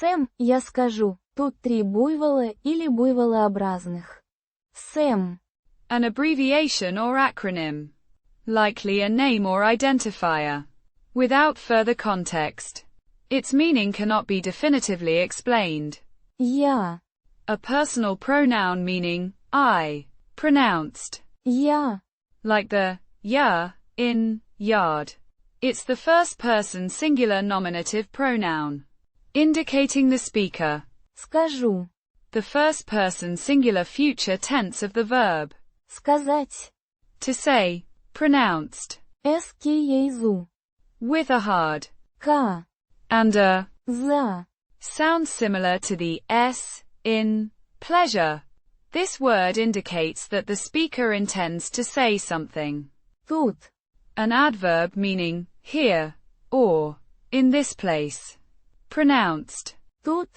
SEM, я скажу, тут 3 буйвола или буйволообразных. SEM. An abbreviation or acronym. Likely a name or identifier. Without further context. Its meaning cannot be definitively explained. Я. A personal pronoun meaning I. Pronounced. Я. Like the ya in yard. It's the first person singular nominative pronoun. Indicating the speaker. Скажу. The first person singular future tense of the verb. Сказать. To say. Pronounced. ska-zhu. With a hard К. and a За. sound similar to the s in pleasure. This word indicates that the speaker intends to say something. Toot. An adverb meaning here or in this place. Pronounced. Toot.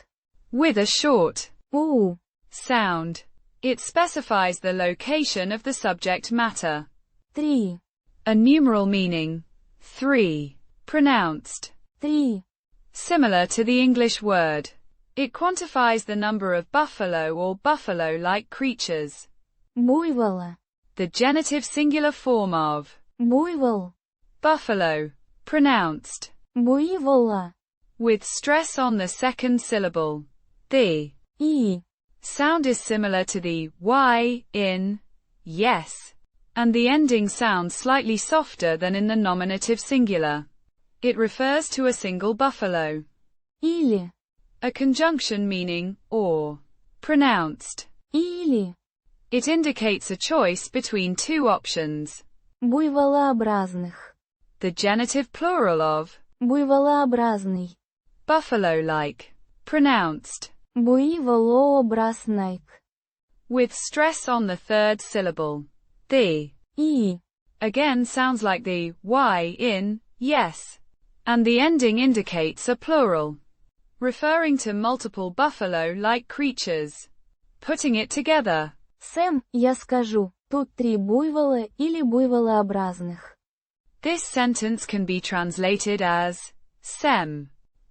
With a short У. sound. It specifies the location of the subject matter. 3. A numeral meaning 3. Pronounced. 3. Similar to the English word. It quantifies the number of buffalo or buffalo-like creatures. Буйвола. The genitive singular form of Буйвол. buffalo. Pronounced. Буйвола. With stress on the second syllable. The И. sound is similar to the y in yes, and the ending sounds slightly softer than in the nominative singular. It refers to a single buffalo. Или. A conjunction meaning or. Pronounced. Или. It indicates a choice between two options. Буйволообразных. The genitive plural of Буйволообразный. buffalo-like. Pronounced. Буйволообразный. With stress on the third syllable. The И. again sounds like the y in yes, and the ending indicates a plural, referring to multiple buffalo-like creatures. Putting it together. SEM, я скажу, тут 3 буйвола или буйволообразных. This sentence can be translated as SEM.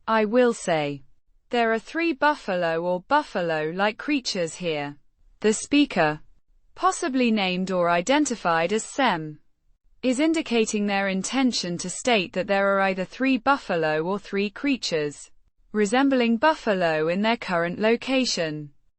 I will say. There are 3 buffalo or buffalo-like creatures here. The speaker, possibly named or identified as SEM, is indicating their intention to state that there are either 3 buffalo or 3 creatures resembling buffalo in their current location.